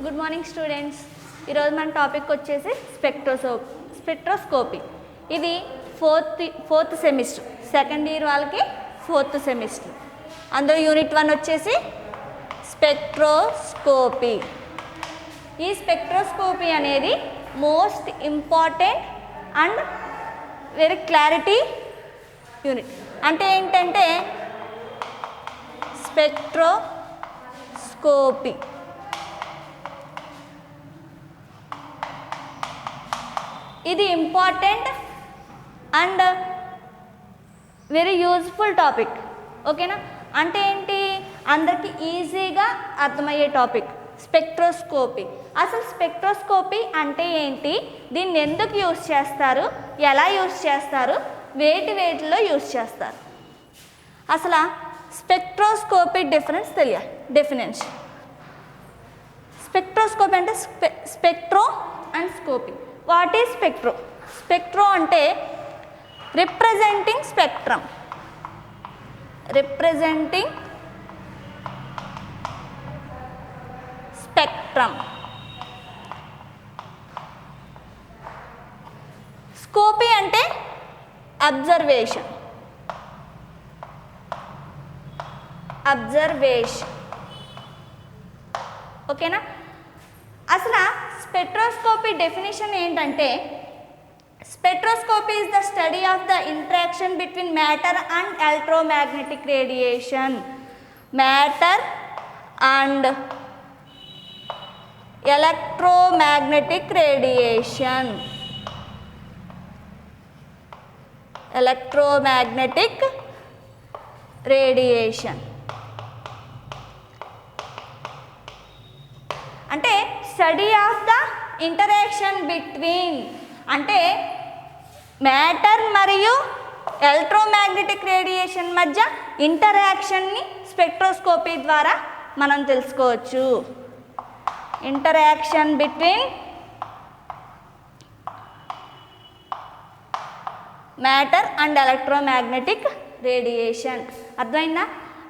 Good morning students. ఈరోజు మన topic వచ్చేసి స్పెక్ట్రోస్కోపీ. ఇది ఫోర్త్ సెమిస్టర్, సెకండ్ ఇయర్ వాళ్ళకి ఫోర్త్ సెమిస్టర్. అందులో యూనిట్ 1 వచ్చేసి స్పెక్ట్రోస్కోపీ. ఈ స్పెక్ట్రోస్కోపీ అనేది most important and very clarity unit. అంటే ఏంటంటే స్పెక్ట్రోస్కోపీ ఇది important and very useful topic. ఓకేనా? అంటే ఏంటి, అందరికీ ఈజీగా అర్థమయ్యే టాపిక్ స్పెక్ట్రోస్కోపీ. అసలు స్పెక్ట్రోస్కోపీ అంటే ఏంటి, దీన్ని ఎందుకు యూజ్ చేస్తారు, ఎలా యూజ్ చేస్తారు, వేటిలో యూజ్ చేస్తారు, అసలు స్పెక్ట్రోస్కోపీ డెఫినెన్స్. స్పెక్ట్రోస్కోపీ అంటే spectro and scopy. What is spectro? Spectro అంటే రిప్రజెంటింగ్ స్పెక్ట్రమ్. స్కోపీ అంటే అబ్జర్వేషన్. ఓకేనా? అసలు స్పెక్ట్రోస్కోపీ డెఫినేషన్ ఏంటంటే, spectroscopy is the study of the interaction between matter and electromagnetic radiation. Matter and electromagnetic radiation. అంటే study of the interaction between, అంటే matter మరియు electromagnetic radiation మధ్య ఇంటరాక్షన్ని spectroscopy ద్వారా మనం తెలుసుకోవచ్చు. Interaction between matter and electromagnetic radiation. అర్థమైందా?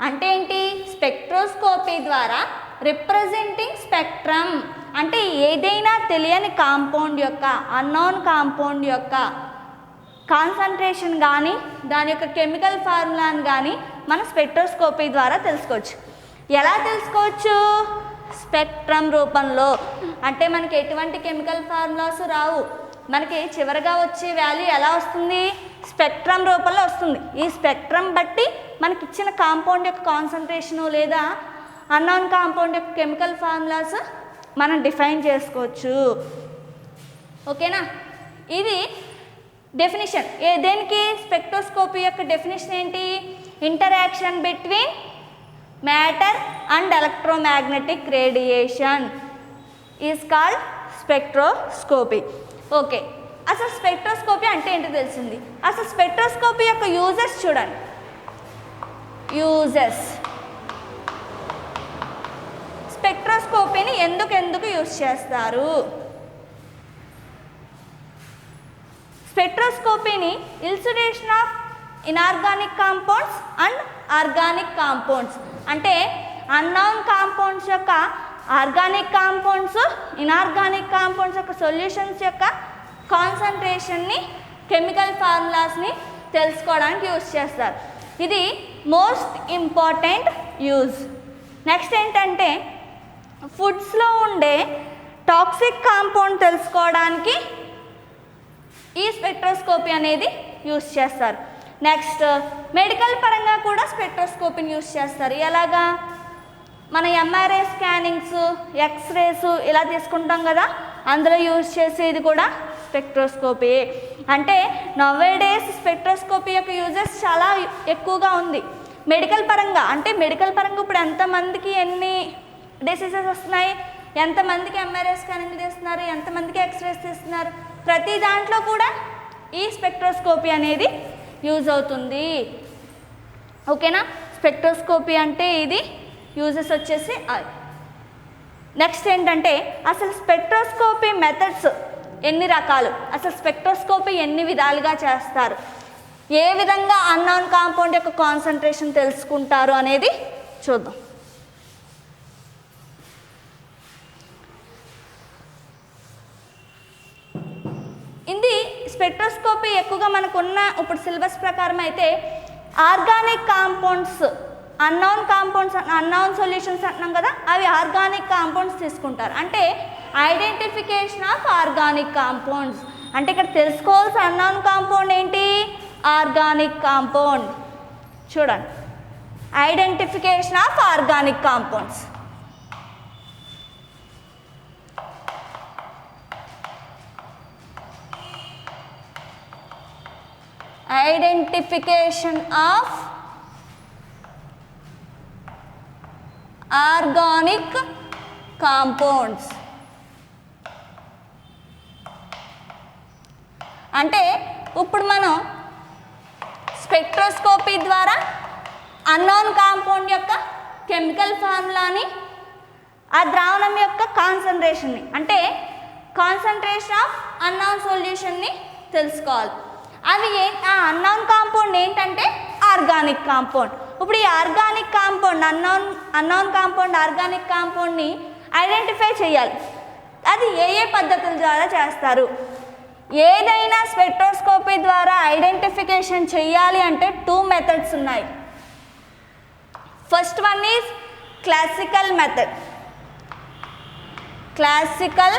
అంటే ఏంటి, స్పెక్ట్రోస్కోపీ ద్వారా రిప్రజెంటింగ్ స్పెక్ట్రమ్ అంటే ఏదైనా తెలియని కాంపౌండ్ యొక్క, అన్నోన్ కాంపౌండ్ యొక్క కాన్సన్ట్రేషన్ కానీ దాని యొక్క కెమికల్ ఫార్ములాని కానీ మనం స్పెక్ట్రోస్కోపీ ద్వారా తెలుసుకోవచ్చు. ఎలా తెలుసుకోవచ్చు? స్పెక్ట్రమ్ రూపంలో. అంటే మనకి ఎటువంటి కెమికల్ ఫార్ములాస్ రావు, మనకి చివరిగా వచ్చే వాల్యూ ఎలా వస్తుంది, స్పెక్ట్రమ్ రూపంలో వస్తుంది. ఈ స్పెక్ట్రమ్ బట్టి మనకి ఇచ్చిన కాంపౌండ్ యొక్క కాన్సన్ట్రేషను లేదా అన్నోన్ కాంపౌండ్ యొక్క కెమికల్ ఫార్ములాస్ మనం డిఫైన్ చేసుకోవచ్చు. ఓకేనా? ఇది డెఫినేషన్. దేనికి? స్పెక్ట్రోస్కోపీ యొక్క డెఫినేషన్ ఏంటి, interaction between matter and electromagnetic radiation is called spectroscopy. Okay, అసలు స్పెక్ట్రోస్కోపీ అంటే ఏంటో తెలిసింది. అసలు స్పెక్ట్రోస్కోపీ యొక్క యూజెస్ చూడండి. స్పెక్ట్రోస్కోపీని ఎందుకు యూజ్ చేస్తారు? స్పెక్ట్రోస్కోపీని illumination of inorganic compounds and organic compounds, అంటే అన్నోన్ కాంపౌండ్స్ యొక్క ఆర్గానిక్ కాంపౌండ్స్, ఇనార్గానిక్ కాంపౌండ్స్ యొక్క సొల్యూషన్స్ యొక్క కాన్సన్ట్రేషన్ని, కెమికల్ ఫార్ములాస్ని తెలుసుకోవడానికి యూజ్ చేస్తారు. ఇది మోస్ట్ ఇంపార్టెంట్ యూజ్. నెక్స్ట్ ఏంటంటే, ఫుడ్స్లో ఉండే టాక్సిక్ కాంపౌండ్ తెలుసుకోవడానికి ఈ స్పెక్ట్రోస్కోపీ అనేది యూజ్ చేస్తారు. నెక్స్ట్ మెడికల్ పరంగా కూడా స్పెక్ట్రోస్కోపీని యూజ్ చేస్తారు. ఎలాగా? మన ఎంఆర్ఐ స్కానింగ్స్, ఎక్స్రేస్ ఇలా తీసుకుంటాం కదా, అందులో యూజ్ చేసేది కూడా స్పెక్ట్రోస్కోపీ. అంటే నౌవేడేస్ స్పెక్ట్రోస్కోపీ యొక్క యూజెస్ చాలా ఎక్కువగా ఉంది మెడికల్ పరంగా. అంటే మెడికల్ పరంగా ఇప్పుడు ఎంతమందికి ఎన్ని డిసీజెస్ వస్తున్నాయి, ఎంతమందికి ఎంఆర్ఐ స్కానింగ్ తీస్తున్నారు, ఎంతమందికి ఎక్స్రేస్ తీస్తున్నారు, ప్రతి దాంట్లో కూడా ఈ స్పెక్ట్రోస్కోపీ అనేది యూజ్ అవుతుంది. ఓకేనా? స్పెక్ట్రోస్కోపీ అంటే ఇది యూజెస్ వచ్చేసి. నెక్స్ట్ ఏంటంటే, అసలు స్పెక్ట్రోస్కోపీ మెథడ్స్ ఎన్ని రకాలు, అసలు స్పెక్ట్రోస్కోపీ ఎన్ని విధాలుగా చేస్తారు, ఏ విధంగా అన్నోన్ కాంపౌండ్ యొక్క కాన్సన్ట్రేషన్ తెలుసుకుంటారు అనేది చూద్దాం. స్పెక్ట్రోస్కోపీ ఎక్కువగా మనకున్న ఇప్పుడు సిలబస్ ప్రకారం అయితే ఆర్గానిక్ కాంపౌండ్స్, అన్నోన్ సొల్యూషన్స్ అంటున్నాం కదా, అవి ఆర్గానిక్ కాంపౌండ్స్ తీసుకుంటారు. అంటే ఐడెంటిఫికేషన్ ఆఫ్ ఆర్గానిక్ కాంపౌండ్స్. అంటే ఇక్కడ తెలుసుకోవాల్సిన అన్నోన్ కాంపౌండ్ ఏంటి? Organic compound. చూడండి, identification of organic compounds. Identification of organic compounds అంటే ఇప్పుడు మనం స్పెక్ట్రోస్కోపీ ద్వారా అన్నోన్ కాంపౌండ్ యొక్క కెమికల్ ఫార్ములాని, ఆ ద్రావణం యొక్క కాన్సన్ట్రేషన్ని, అంటే కాన్సన్ట్రేషన్ ఆఫ్ అన్నోన్ సొల్యూషన్ని తెలుసుకోవాలి. అవి ఆ అన్నోన్ కాంపౌండ్ ఏంటంటే ఆర్గానిక్ కాంపౌండ్. ఇప్పుడు ఈ organic compound unknown compound organic కాంపౌండ్ని ఐడెంటిఫై చేయాలి. అది ఏ ఏ పద్ధతుల ద్వారా చేస్తారు? ఏదైనా స్పెక్ట్రోస్కోపీ ద్వారా ఐడెంటిఫికేషన్ చేయాలి అంటే 2 మెథడ్స్ ఉన్నాయి. First one is classical method. Classical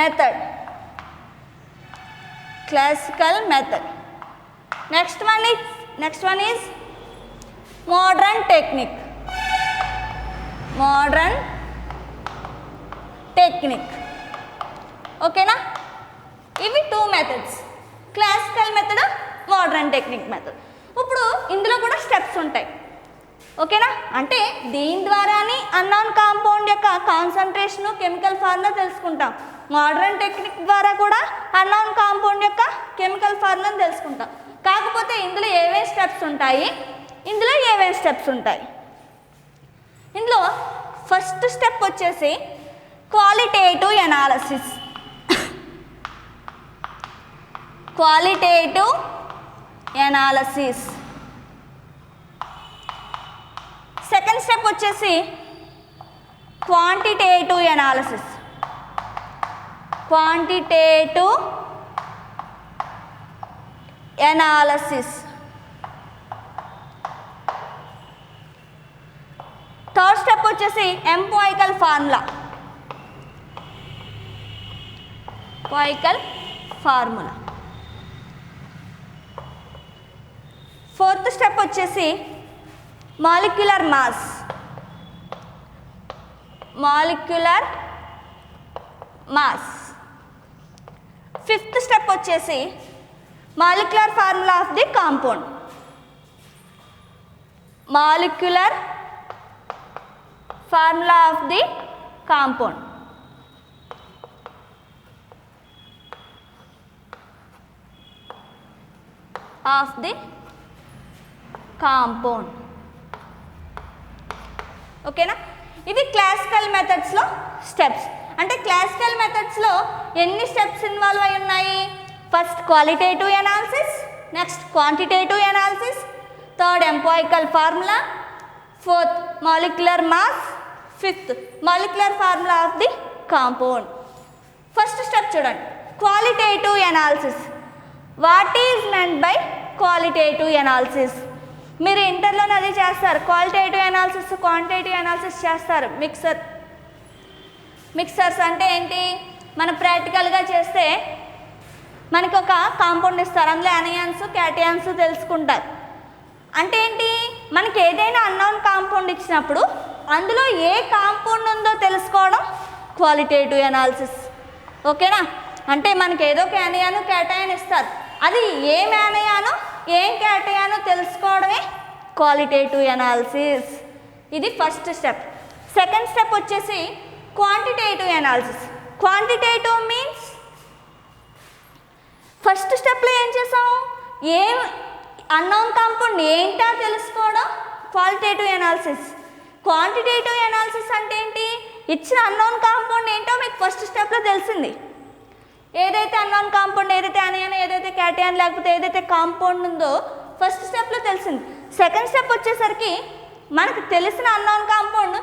method. Next one is modern technique. ఓకేనా? ఇవి 2 methods, classical method, modern technique method. ఇప్పుడు ఇందులో కూడా స్టెప్స్ ఉంటాయి. ఓకేనా? అంటే దీని ద్వారానే అన్నోన్ కాంపౌండ్ యొక్క కాన్సన్ట్రేషన్, కెమికల్ ఫార్ములా తెలుసుకుంటాం. మోడర్న్ టెక్నిక్ ద్వారా కూడా అన్నోన్ కాంపౌండ్ యొక్క కెమికల్ ఫార్ములాను తెలుసుకుంటాం. కాకపోతే ఇందులో ఏవే స్టెప్స్ ఉంటాయి, ఇందులో ఫస్ట్ స్టెప్ వచ్చేసి క్వాలిటేటివ్ ఎనాలసిస్. సెకండ్ స్టెప్ వచ్చేసి క్వాంటిటేటివ్ ఎనాలసిస్. థర్డ్ స్టెప్ వచ్చేసి ఎంపోయికల్ ఫార్ములా. ఫోర్త్ స్టెప్ వచ్చేసి మాలిక్యులర్ మాస్. ఫిఫ్త్ స్టెప్ వచ్చేసి molecular formula of the compound. ఓకేనా? ఇది క్లాసికల్ మెథడ్స్లో స్టెప్స్. అంటే క్లాసికల్ మెథడ్స్లో ఎన్ని స్టెప్స్ ఇన్వాల్వ్ అయి ఉన్నాయి? First qualitative analysis, next quantitative analysis, third empirical formula, fourth molecular mass, fifth molecular formula of the compound. First step చూడండి, qualitative analysis. What is meant by qualitative analysis? మీరు ఇంటర్లోనే అది చేస్తారు. Qualitative analysis, quantitative analysis చేస్తారు. Mixers అంటే ఏంటి? మనం ప్రాక్టికల్గా చేస్తే మనకి ఒక కాంపౌండ్ ఇస్తారు, అందులో అనియాన్స్, క్యాటియాన్స్ తెలుసుకుంటారు. అంటే ఏంటి? మనకి ఏదైనా అన్నోన్ కాంపౌండ్ ఇచ్చినప్పుడు అందులో ఏ కాంపౌండ్ ఉందో తెలుసుకోవడం క్వాలిటేటివ్ ఎనాలిసిస్. ఓకేనా? అంటే మనకి ఏదో ఒక అనియాను, క్యాటయాన్ ఇస్తారు, అది ఏం అనియాను ఏం క్యాటయాను తెలుసుకోవడమే క్వాలిటేటివ్ ఎనాలిసిస్. ఇది ఫస్ట్ స్టెప్. సెకండ్ స్టెప్ వచ్చేసి quantitative analysis. Quantitative means first స్టెప్లో ఏం చేసాం? అన్నోన్ కాంపౌండ్ ఏంటో తెలుసుకోవడం క్వాలిటేటివ్ ఎనాలిసిస్. క్వాంటిటేటివ్ ఎనాలిసిస్ అంటే ఏంటి? ఇచ్చిన అన్నోన్ కాంపౌండ్ ఏంటో మీకు ఫస్ట్ స్టెప్లో తెలిసింది. ఏదైతే అన్నోన్ కాంపౌండ్, ఏదైతే అనియాన్, ఏదైతే క్యాటయాన్, లేకపోతే ఏదైతే కాంపౌండ్ ఉందో ఫస్ట్ స్టెప్లో తెలిసింది. సెకండ్ స్టెప్ వచ్చేసరికి మనకు తెలిసిన అన్నోన్ కాంపౌండ్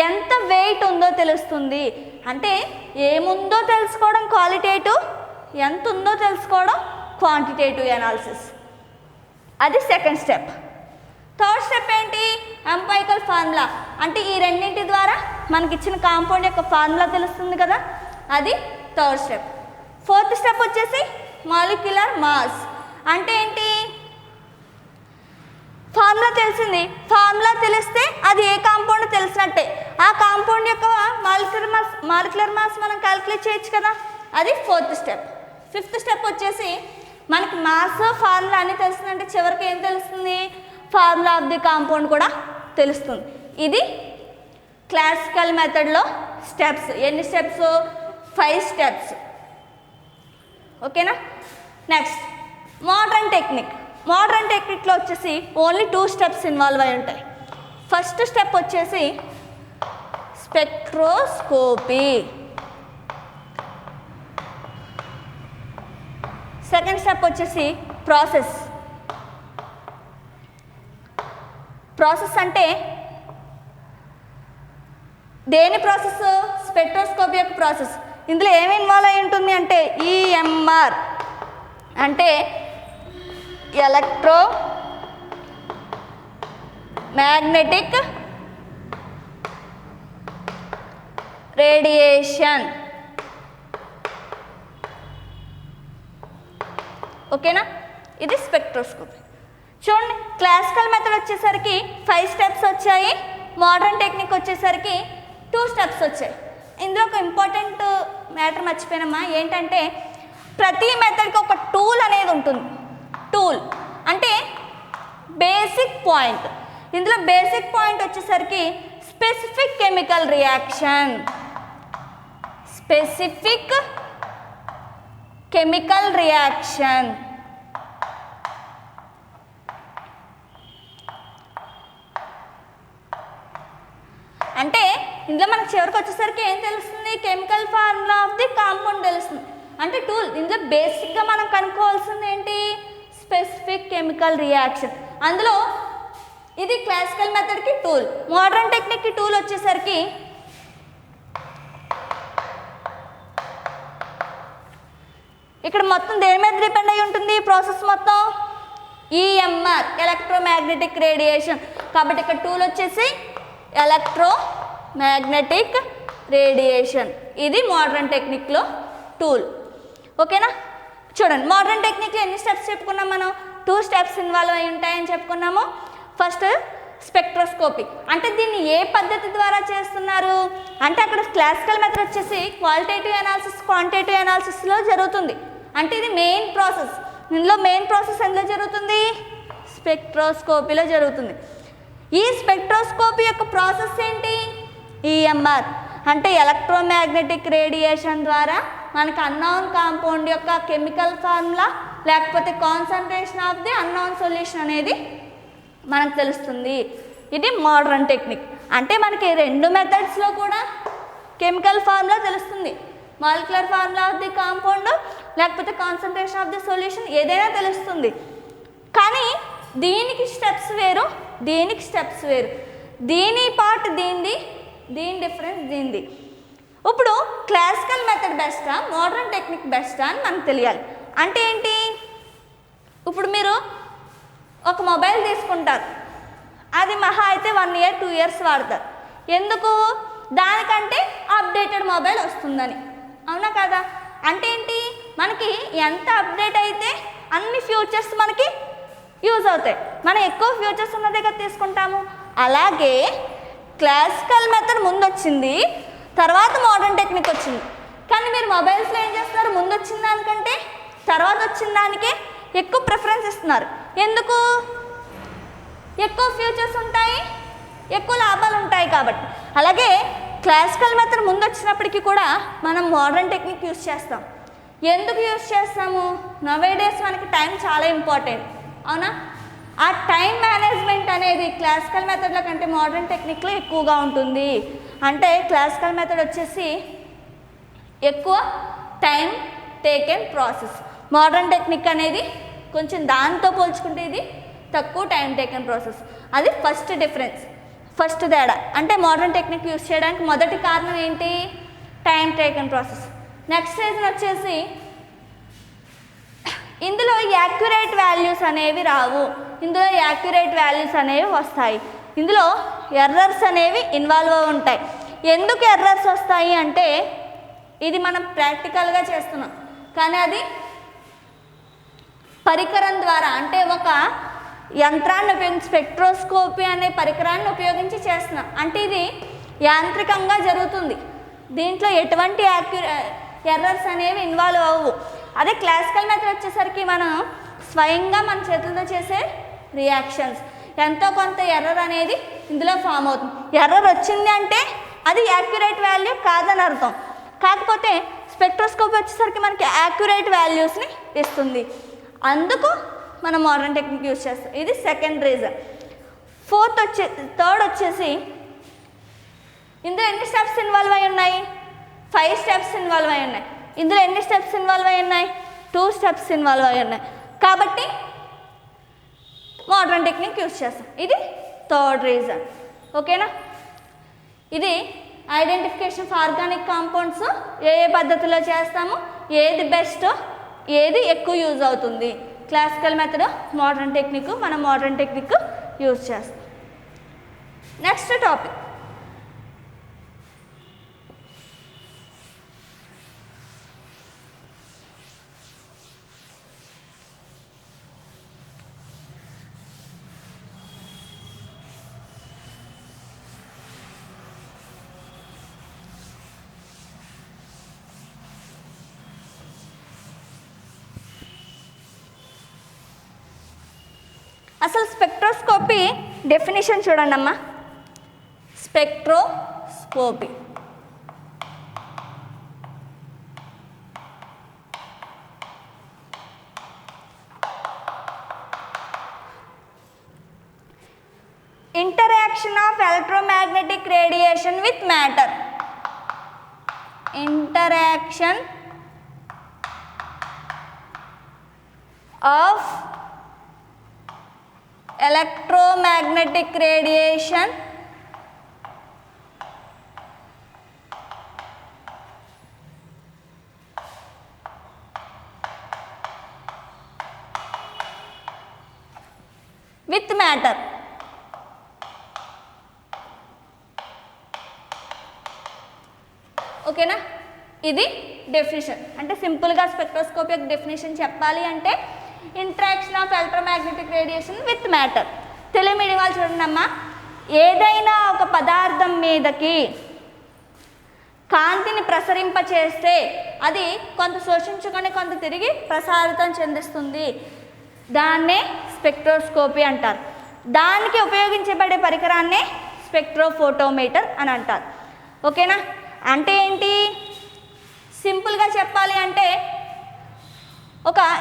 ఎంత వెయిట్ ఉందో తెలుస్తుంది, అంటే ఏముందో తెలుసుకోవడం క్వాలిటేటివ్, ఎంత ఉందో తెలుసుకోవడం క్వాంటిటేటివ్ అనాలిసిస్. అది సెకండ్ స్టెప్. థర్డ్ స్టెప్ ఏంటి? Empirical formula. అంటే ఈ రెండింటి ద్వారా మనకి ఇచ్చిన కాంపౌండ్ యొక్క ఫార్ములా తెలుస్తుంది కదా, అది థర్డ్ స్టెప్. ఫోర్త్ స్టెప్ వచ్చేసి మాలిక్యులర్ మాస్. అంటే ఏంటి? ఫార్ములా తెలిసింది, ఫార్ములా తెలిస్తే అది ఏ కాంపౌండ్ తెలిసినట్టే. ఆ కాంపౌండ్ యొక్క మాలిక్యులర్ మాస్ మనం క్యాలిక్యులేట్ చేయొచ్చు కదా, అది ఫోర్త్ స్టెప్. ఫిఫ్త్ స్టెప్ వచ్చేసి మనకి మాస్ ఫార్ములా అన్నీ తెలిసిందంటే చివరికి ఏం తెలుస్తుంది? ఫార్ములా ఆఫ్ ది కాంపౌండ్ కూడా తెలుస్తుంది. ఇది క్లాసికల్ మెథడ్లో స్టెప్స్. ఎన్ని స్టెప్స్? 5 స్టెప్స్. ఓకేనా? Next modern technique. మోడర్న్ టెక్నిక్లో వచ్చేసి ఓన్లీ 2 స్టెప్స్ ఇన్వాల్వ్ అయి ఉంటాయి. ఫస్ట్ స్టెప్ వచ్చేసి స్పెక్ట్రోస్కోపీ, సెకండ్ స్టెప్ వచ్చేసి ప్రాసెస్. ప్రాసెస్ అంటే దేని ప్రాసెస్? స్పెక్ట్రోస్కోపీ యొక్క ప్రాసెస్. ఇందులో ఏమి ఇన్వాల్వ్ అయి ఉంటుంది అంటే ఈఎంఆర్ అంటే ఎలక్ట్రో మ్యాగ్నెటిక్ రేడియేషన్. ఓకేనా? ఇది స్పెక్ట్రోస్కోపీ. చూడండి, క్లాసికల్ మెథడ్ వచ్చేసరికి 5 స్టెప్స్ వచ్చాయి, మోడర్న్ టెక్నిక్ వచ్చేసరికి 2 స్టెప్స్ వచ్చాయి. ఇందులో ఒక ఇంపార్టెంట్ మ్యాటర్ మర్చిపోయినమ్మా, ఏంటంటే ప్రతి మెథడ్కి ఒక టూల్ అనేది ఉంటుంది. టూల్ అంటే బేసిక్ పాయింట్. ఇందులో బేసిక్ పాయింట్ వచ్చేసరికి specific chemical reaction. Specific chemical reaction అంటే ఇందులో మనకు చివరికి వచ్చేసరికి ఏం తెలుస్తుంది? Chemical formula of the compound తెలుస్తుంది. అంటే టూల్. ఇందులో బేసిక్గా మనం కనుక్కోవాల్సింది ఏంటి? Specific chemical reaction. అందులో ఇది క్లాసికల్ మెథడ్కి టూల్. మోడర్న్ టెక్నిక్కి టూల్ వచ్చేసరికి ఇక్కడ మొత్తం దేని మీద డిపెండ్ అయి ఉంటుంది? ప్రాసెస్ మొత్తం ఈఎంఆర్ ఎలక్ట్రోమాగ్నెటిక్ రేడియేషన్. కాబట్టి ఇక్కడ టూల్ వచ్చేసి ఎలక్ట్రోమాగ్నెటిక్ రేడియేషన్. ఇది మోడర్న్ టెక్నిక్లో టూల్. ఓకేనా? చూడండి, మోడర్న్ టెక్నిక్లో ఎన్ని స్టెప్స్ చెప్పుకున్నాం మనం? 2 స్టెప్స్ ఇన్వాల్వ్ అయి ఉంటాయని చెప్పుకున్నాము. First spectroscopy. అంటే దీన్ని ఏ పద్ధతి ద్వారా చేస్తున్నారు అంటే అక్కడ క్లాసికల్ మెథడ్ వచ్చేసి క్వాలిటేటివ్ అనాలిసిస్, క్వాంటిటేటివ్ అనాలిసిస్లో జరుగుతుంది. అంటే ఇది మెయిన్ ప్రాసెస్. ఇందులో మెయిన్ ప్రాసెస్ ఎందులో జరుగుతుంది? స్పెక్ట్రోస్కోపీలో జరుగుతుంది. ఈ స్పెక్ట్రోస్కోపీ యొక్క ప్రాసెస్ ఏంటి? ఈఎంఆర్ అంటే ఎలక్ట్రోమాగ్నెటిక్ రేడియేషన్ ద్వారా మనకు అన్నోన్ కాంపౌండ్ యొక్క కెమికల్ ఫార్ములా లేకపోతే concentration of the unknown solution అనేది మనకు తెలుస్తుంది. ఇది మోడర్న్ టెక్నిక్. అంటే మనకి 2 మెథడ్స్లో కూడా కెమికల్ ఫార్ములా తెలుస్తుంది. Molecular formula of the compound లేకపోతే కాన్సన్ట్రేషన్ ఆఫ్ ది సొల్యూషన్ ఏదైనా తెలుస్తుంది. కానీ దీనికి స్టెప్స్ వేరు, దీనికి స్టెప్స్ వేరు. దీని పార్ట్ దీనిది, దీని డిఫరెన్స్ దీనిది. ఇప్పుడు క్లాసికల్ మెథడ్ బెస్టా, మోడర్న్ టెక్నిక్ బెస్టా అని మనకు తెలియాలి. అంటే ఏంటి? ఇప్పుడు మీరు ఒక మొబైల్ తీసుకుంటారు, అది మహా అయితే 1 year 2 years వాడతారు. ఎందుకు? దానికంటే అప్డేటెడ్ మొబైల్ వస్తుందని. అవునా కదా? అంటే ఏంటి? మనకి ఎంత అప్డేట్ అయితే అన్ని ఫ్యూచర్స్ మనకి యూజ్ అవుతాయి. మనం ఎక్కువ ఫ్యూచర్స్ ఉన్నదే కదా తీసుకుంటాము. అలాగే క్లాసికల్ మెథడ్ ముందు వచ్చింది, తర్వాత మోడర్న్ టెక్నిక్ వచ్చింది. కానీ మీరు మొబైల్స్లో ఏం చేస్తున్నారు? ముందు వచ్చిన దానికంటే తర్వాత వచ్చిన దానికే ఎక్కువ ప్రిఫరెన్స్ ఇస్తున్నారు. ఎందుకు? ఎక్కువ ఫ్యూచర్స్ ఉంటాయి, ఎక్కువ లాభాలు ఉంటాయి కాబట్టి. అలాగే క్లాసికల్ మెథడ్ ముందు వచ్చినప్పటికీ కూడా మనం మోడర్న్ టెక్నిక్ యూజ్ చేస్తాం. ఎందుకు యూజ్ చేస్తాము? నవేడేస్ మనకి టైం చాలా ఇంపార్టెంట్. అవునా? ఆ టైం మేనేజ్మెంట్ అనేది క్లాసికల్ మెథడ్ల కంటే మోడర్న్ టెక్నిక్లో ఎక్కువగా ఉంటుంది. అంటే క్లాసికల్ మెథడ్ వచ్చేసి ఎక్కువ time taken process, modern technique అనేది కొంచెం దాంతో పోల్చుకుంటే ఇది తక్కువ టైం టేకెన్ ప్రాసెస్. అది ఫస్ట్ డిఫరెన్స్, ఫస్ట్ తేడా. అంటే మోడర్న్ టెక్నిక్ యూజ్ చేయడానికి మొదటి కారణం ఏంటి? Time taken process. Next reason వచ్చేసి ఇందులో యాక్యురేట్ వాల్యూస్ అనేవి రావు, ఇందులో యాక్యురేట్ వాల్యూస్ అనేవి వస్తాయి. ఇందులో ఎర్రర్స్ అనేవి ఇన్వాల్వ్ అయి ఉంటాయి. ఎందుకు ఎర్రర్స్ వస్తాయి అంటే ఇది మనం ప్రాక్టికల్గా చేస్తున్నాం, కానీ అది పరికరం ద్వారా అంటే ఒక యంత్రాన్ని ఉపయోగించి స్పెక్ట్రోస్కోపీ అనే పరికరాన్ని ఉపయోగించి చేస్తున్నాం. అంటే ఇది యాంత్రికంగా జరుగుతుంది, దీంట్లో ఎటువంటి ఎర్రర్స్ అనేవి ఇన్వాల్వ్ అవ్వవు. అదే క్లాసికల్ మెథడ్ వచ్చేసరికి మనం స్వయంగా మన చేతులతో చేసే రియాక్షన్స్, ఎంతో కొంత ఎర్రర్ అనేది ఇందులో ఫామ్ అవుతుంది. ఎర్రర్ వచ్చింది అంటే అది యాక్యురేట్ వాల్యూ కాదని అర్థం. కాకపోతే స్పెక్ట్రోస్కోపీ వచ్చేసరికి మనకి యాక్యురేట్ వాల్యూస్ని ఇస్తుంది, అందుకు మనం మోడర్న్ టెక్నిక్ యూజ్ చేస్తాం. ఇది సెకండ్ రీజన్. థర్డ్ వచ్చేసి ఇందులో ఎన్ని స్టెప్స్ ఇన్వాల్వ్ అయి ఉన్నాయి? 5 స్టెప్స్ ఇన్వాల్వ్ అయి ఉన్నాయి. ఇందులో ఎన్ని స్టెప్స్ ఇన్వాల్వ్ అయి ఉన్నాయి? 2 స్టెప్స్ ఇన్వాల్వ్ అయి ఉన్నాయి. కాబట్టి మోడర్న్ టెక్నిక్ యూజ్ చేస్తాం. ఇది థర్డ్ రీజన్. ఓకేనా? ఇది ఐడెంటిఫికేషన్ ఆఫ్ ఆర్గానిక్ కాంపౌండ్స్ ఏ పద్ధతిలో చేస్తాము, ఏది బెస్ట్, ఏది ఎక్కువ యూజ్ అవుతుంది, క్లాసికల్ మెథడ్, మోడర్న్ టెక్నిక్, మనం మోడర్న్ టెక్నిక్ యూజ్ చేస్తాం. నెక్స్ట్ టాపిక్ అసలు స్పెక్ట్రోస్కోపీ డెఫినేషన్ చూడండి అమ్మా. Spectroscopy interaction of electromagnetic radiation with matter. Interaction of electromagnetic radiation with matter. ఓకేనా? ఇది డెఫినేషన్. అంటే సింపుల్గా స్పెక్ట్రోస్కోపీ యొక్క డెఫినేషన్ చెప్పాలి అంటే interaction of electromagnetic radiation with matter. Telugu medium వాళ్ళు చూడండి అమ్మా, ఏదైనా ఒక పదార్థం మీదకి కాంతిని ప్రసరింపచేస్తే అది కొంత శోషించుకొని కొంత తిరిగి ప్రసారితం చెందిస్తుంది, దాన్నే స్పెక్ట్రోస్కోపీ అంటారు. దానికి ఉపయోగించబడే పరికరాన్నే స్పెక్ట్రోఫోటోమీటర్ అని అంటారు. ఓకేనా? అంటే ఏంటి? సింపుల్గా చెప్పాలి అంటే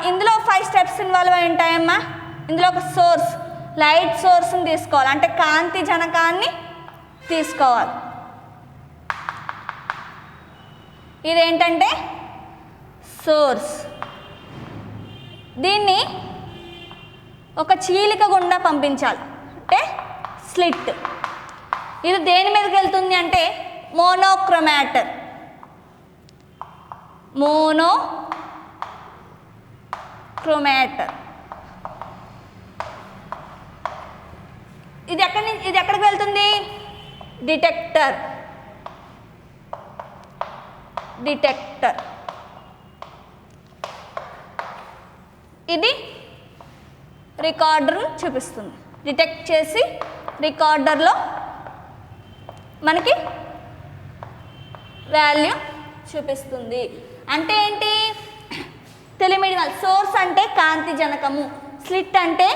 ఇందులో 5 స్టెప్స్ ఇన్వాల్వ్ అయి ఉంటాయమ్మా. ఇందులో ఒక సోర్స్, లైట్ సోర్స్ని తీసుకోవాలి, అంటే కాంతి జనకాన్ని తీసుకోవాలి. ఇదేంటంటే సోర్స్. దీన్ని ఒక చీలిక గుండా పంపించాలి, అంటే స్లిట్. ఇది దేని మీదకి వెళ్తుంది అంటే మోనోక్రోమాటర్. ఇది ఎక్కడికి వెళ్తుంది? డిటెక్టర్. ఇది రికార్డర్ చూపిస్తుంది. డిటెక్ట్ చేసి రికార్డర్లో మనకి వాల్యూ చూపిస్తుంది. అంటే ఏంటి? తెలియమిడిన సోర్స్ అంటే కాంతి జనకము, స్లిట్ అంటే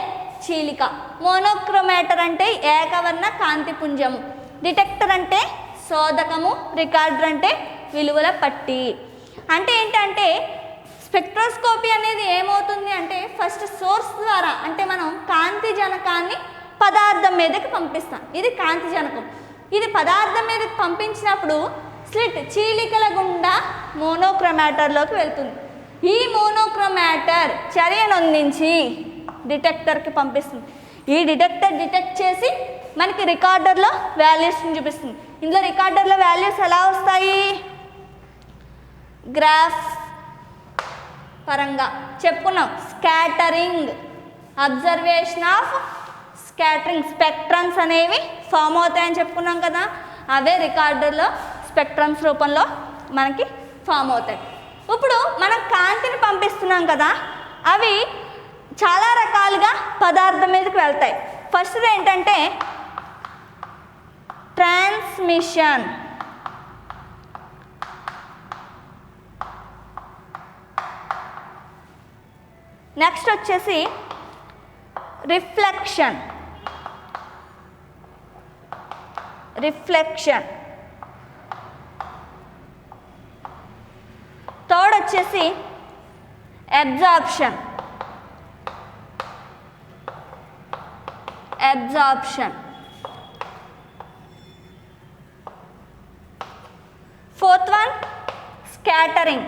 చీలిక, మోనోక్రోమాటర్ అంటే ఏకవర్ణ కాంతి పుంజము, డిటెక్టర్ అంటే శోధకము, రికార్డర్ అంటే విలువల పట్టి. అంటే ఏంటంటే స్పెక్ట్రోస్కోపీ అనేది ఏమవుతుంది అంటే ఫస్ట్ సోర్స్ ద్వారా, అంటే మనం కాంతి జనకాన్ని పదార్థం మీదకి పంపిస్తాం. ఇది కాంతి జనకం. ఇది పదార్థం మీదకి పంపించినప్పుడు స్లిట్ చీలికల గుండా మోనోక్రోమాటర్లోకి వెళ్తుంది. ఈ మోనోక్రోమాటర్ చర్యనొందించి డిటెక్టర్కి పంపిస్తుంది. ఈ డిటెక్టర్ డిటెక్ట్ చేసి మనకి రికార్డర్లో వాల్యూస్ని చూపిస్తుంది. ఇందులో రికార్డర్లో వాల్యూస్ ఎలా వస్తాయి? గ్రాఫ్ పరంగా చెప్పుకున్నాం. Scattering, observation of scattering, spectrums అనేవి ఫామ్ అవుతాయని చెప్పుకున్నాం కదా, అవే రికార్డుల్లో స్పెక్ట్రమ్స్ రూపంలో మనకి ఫామ్ అవుతాయి. ఇప్పుడు మనం కాంతిని పంపిస్తున్నాం కదా, అవి చాలా రకాలుగా పదార్థం మీదకి వెళ్తాయి. ఫస్ట్ది ఏంటంటే ట్రాన్స్మిషన్, నెక్స్ట్ వచ్చేసి రిఫ్లెక్షన్, థర్డ్ వచ్చేసి అబ్జార్ప్షన్, ఫోర్త్ వన్ స్కాటరింగ్.